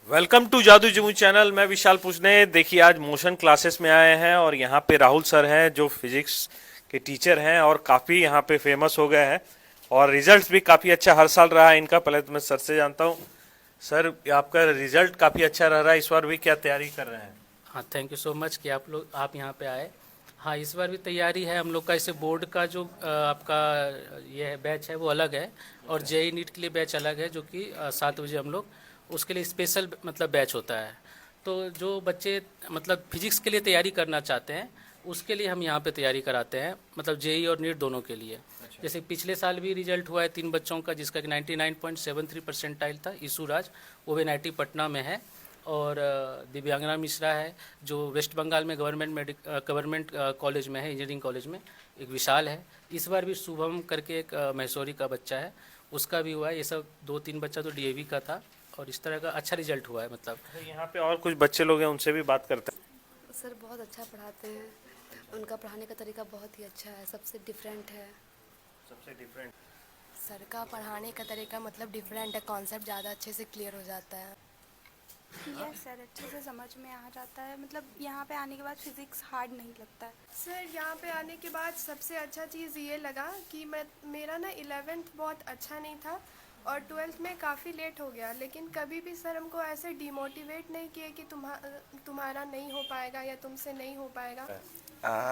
Welcome to जादू जमू channel. मैं विशाल पूछने। देखिए आज मोशन क्लासेस में आए हैं और यहाँ पे राहुल सर हैं जो फिजिक्स के टीचर हैं और काफ़ी यहाँ पे फेमस हो गए हैं और रिजल्ट्स भी काफ़ी अच्छा हर साल रहा है इनका। पहले तो मैं सर से जानता हूँ। सर आपका रिजल्ट काफ़ी अच्छा रह रहा है, इस बार भी क्या तैयारी कर रहे हैं? हाँ, थैंक यू सो मच कि आप यहाँ पे आए। हाँ, इस बार भी तैयारी है हम लोग का। इसे बोर्ड का जो आपका ये है बैच है वो अलग है और जेई नीट के लिए बैच अलग है, जो कि 7 बजे हम लोग उसके लिए स्पेशल मतलब बैच होता है। तो जो बच्चे मतलब फिजिक्स के लिए तैयारी करना चाहते हैं उसके लिए हम यहाँ पे तैयारी कराते हैं, मतलब जेई और नीट दोनों के लिए। जैसे पिछले साल भी रिजल्ट हुआ है 3 बच्चों का, जिसका कि 99.73 परसेंटाइल था। ईसू राज, वो एनआईटी पटना में है, और दिव्यांगना मिश्रा है जो वेस्ट बंगाल में गवर्नमेंट कॉलेज में है, इंजीनियरिंग कॉलेज में। एक विशाल है। इस बार भी शुभम करके एक मैसूरी का बच्चा है, उसका भी हुआ है। ये सब 2-3 बच्चा तो डीएवी का था और इस तरह का अच्छा रिजल्ट हुआ है मतलब। तो यहाँ पे और कुछ बच्चे लोग हैं, उनसे भी बात करते हैं। सर बहुत अच्छा पढ़ाते हैं, उनका पढ़ाने का तरीका बहुत ही अच्छा है, सबसे डिफरेंट है। सबसे डिफरेंट सर का पढ़ाने का तरीका मतलब डिफरेंट है, कॉन्सेप्ट ज़्यादा अच्छे से क्लियर हो जाता है। यस सर, अच्छे से समझ में आ जाता है। मतलब यहाँ पे आने के बाद फिज़िक्स हार्ड नहीं लगता है। सर यहाँ पे आने के बाद सबसे अच्छा चीज़ ये लगा कि मेरा ना 11th बहुत अच्छा नहीं था और 12th में काफ़ी लेट हो गया, लेकिन कभी भी सर हमको ऐसे डिमोटिवेट नहीं किए कि तुम्हारा नहीं हो पाएगा या तुमसे नहीं हो पाएगा।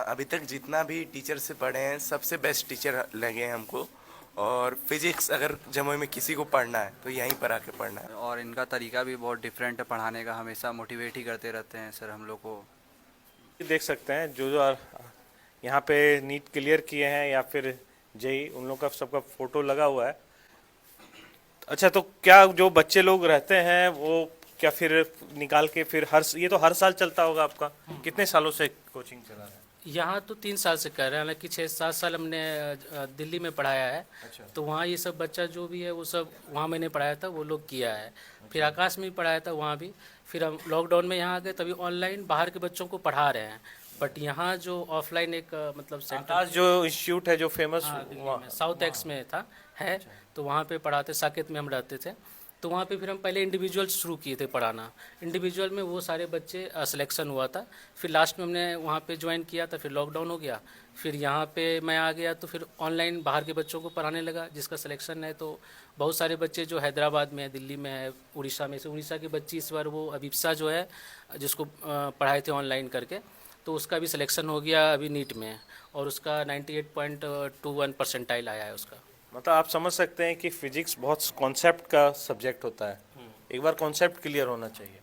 अभी तक जितना भी टीचर से पढ़े हैं सबसे बेस्ट टीचर लगे हैं हमको। और फिजिक्स अगर जमुई में किसी को पढ़ना है तो यहीं पर आके पढ़ना है। और इनका तरीका भी बहुत डिफरेंट है पढ़ाने का, हमेशा मोटिवेट ही करते रहते हैं सर हम लोग को। देख सकते हैं जो जो यहाँ पे नीट क्लियर किए हैं या फिर जेई, उन लोग का सबका फोटो लगा हुआ है। अच्छा, तो क्या जो बच्चे लोग रहते हैं वो क्या फिर निकाल के फिर ये तो हर साल चलता होगा आपका? कितने सालों से कोचिंग चला रहा है? यहाँ तो 3 साल से कर रहे हैं, हालांकि 6-7 साल हमने दिल्ली में पढ़ाया है। अच्छा। तो वहाँ ये सब बच्चा जो भी है वो सब वहाँ मैंने पढ़ाया था, वो लोग किया है। फिर आकाश में भी पढ़ाया था वहाँ भी। फिर हम लॉकडाउन में यहाँ आ गए, तभी ऑनलाइन बाहर के बच्चों को पढ़ा रहे हैं। बट यहाँ जो ऑफलाइन एक मतलब सेंटर आकाश जो इंस्टीट्यूट है जो फेमस साउथ एक्स में था है, तो वहाँ पे पढ़ाते, साकेत में हम रहते थे। तो वहाँ पे फिर हम पहले इंडिविजुअल शुरू किए थे पढ़ाना। इंडिविजुअल में वो सारे बच्चे सिलेक्शन हुआ था। फिर लास्ट में हमने वहाँ पे ज्वाइन किया था, फिर लॉकडाउन हो गया। फिर यहाँ पे मैं आ गया तो फिर ऑनलाइन बाहर के बच्चों को पढ़ाने लगा, जिसका सिलेक्शन है। तो बहुत सारे बच्चे जो हैदराबाद में है, दिल्ली में है, उड़ीसा में से, उड़ीसा की बच्ची इस बार वो अभिप्सा जो है जिसको पढ़ाए थे ऑनलाइन करके, तो उसका भी सिलेक्शन हो गया अभी नीट में, और उसका 98.21 परसेंटाइल आया है उसका। मतलब आप समझ सकते हैं कि फिजिक्स बहुत कॉन्सेप्ट का सब्जेक्ट होता है। एक बार कॉन्सेप्ट क्लियर होना चाहिए।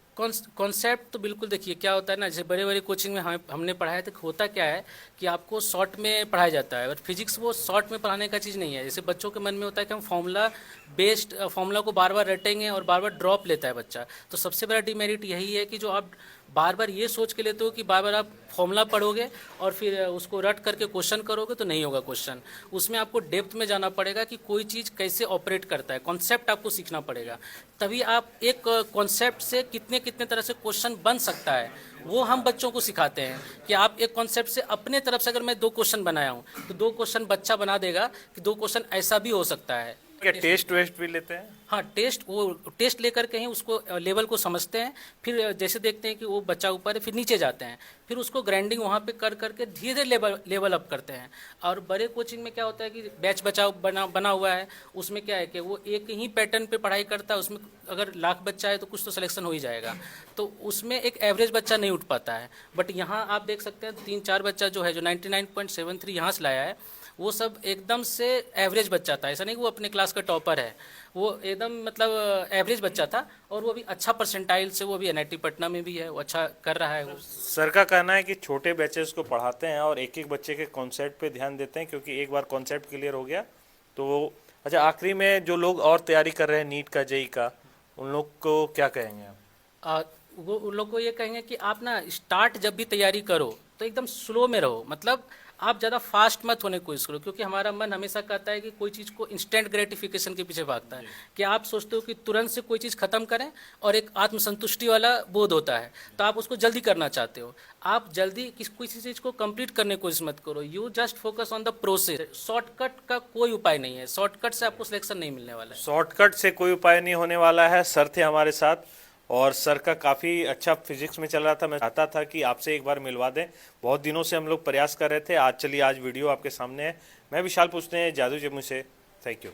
कॉन्सेप्ट तो बिल्कुल, देखिए क्या होता है ना, जैसे बड़े बड़े कोचिंग में हमने पढ़ाया तो होता क्या है कि आपको शॉर्ट में पढ़ाया जाता है, बट फिजिक्स वो शॉर्ट में पढ़ाने का चीज़ नहीं है। जैसे बच्चों के मन में होता है कि हम फॉर्मूला को बार बार रटेंगे और बार बार ड्रॉप लेता है बच्चा। तो सबसे बड़ा डिमेरिट यही है कि जो आप बार बार ये सोच के लेते हो कि बार बार आप फॉर्मूला पढ़ोगे और फिर उसको रट करके क्वेश्चन करोगे तो नहीं होगा क्वेश्चन। उसमें आपको डेप्थ में जाना पड़ेगा कि कोई चीज़ कैसे ऑपरेट करता है, कॉन्सेप्ट आपको सीखना पड़ेगा। तभी आप एक कॉन्सेप्ट से कितने कितने तरह से क्वेश्चन बन सकता है, वो हम बच्चों को सिखाते हैं। कि आप एक कॉन्सेप्ट से अपने तरफ से अगर मैं 2 क्वेश्चन बनाया हूँ तो 2 क्वेश्चन बच्चा बना देगा कि 2 क्वेश्चन ऐसा भी हो सकता है। क्या टेस्ट वेस्ट भी लेते हैं? हाँ, टेस्ट लेकर के ही उसको लेवल को समझते हैं। फिर जैसे देखते हैं कि वो बच्चा ऊपर है, फिर नीचे जाते हैं, फिर उसको ग्राइंडिंग वहाँ पे कर करके धीरे धीरे लेवल अप करते हैं। और बड़े कोचिंग में क्या होता है कि बैच बचाव बना हुआ है, उसमें क्या है कि वो एक ही पैटर्न पे पढ़ाई करता है। उसमें अगर लाख बच्चा है तो कुछ तो सिलेक्शन हो ही जाएगा, तो उसमें एक एवरेज बच्चा नहीं उठ पाता है। बट यहाँ आप देख सकते हैं 3-4 बच्चा जो है, जो 99.73 यहाँ से लाया है, वो सब एकदम से एवरेज बच्चा था। ऐसा नहीं कि वो अपने क्लास का टॉपर है, वो एकदम मतलब एवरेज बच्चा था। और वो भी अच्छा परसेंटाइल से, वो भी एनआईटी पटना में भी है, वो अच्छा कर रहा है। वो सर का कहना है कि छोटे बैचेस को पढ़ाते हैं और एक एक बच्चे के कॉन्सेप्ट पे ध्यान देते हैं, क्योंकि एक बार कॉन्सेप्ट क्लियर हो गया तो वो। अच्छा, आखिरी में जो लोग और तैयारी कर रहे हैं नीट का, जेई का, उन लोग को क्या कहेंगे आप? वो उन लोग को ये कहेंगे कि आप ना स्टार्ट जब भी तैयारी करो तो एकदम स्लो में रहो। मतलब आप ज़्यादा फास्ट मत होने की कोशिश करो, क्योंकि हमारा मन हमेशा कहता है कि कोई चीज़ को इंस्टेंट ग्रेटिफिकेशन के पीछे भागता है। कि आप सोचते हो कि तुरंत से कोई चीज़ खत्म करें, और एक आत्मसंतुष्टि वाला बोध होता है, तो आप उसको जल्दी करना चाहते हो। आप जल्दी किसी चीज़ को कंप्लीट करने की कोशिश मत करो। You just focus on the process. Shortcut का कोई उपाय नहीं है, शॉर्टकट से आपको सिलेक्शन नहीं मिलने वाला है। शॉर्टकट से कोई उपाय नहीं होने वाला है। सर थे हमारे साथ और सर का काफ़ी अच्छा फिजिक्स में चल रहा था। मैं चाहता था कि आपसे एक बार मिलवा दें, बहुत दिनों से हम लोग प्रयास कर रहे थे। आज चलिए आज वीडियो आपके सामने है। मैं विशाल पूछने जादू जम्मू से, थैंक यू।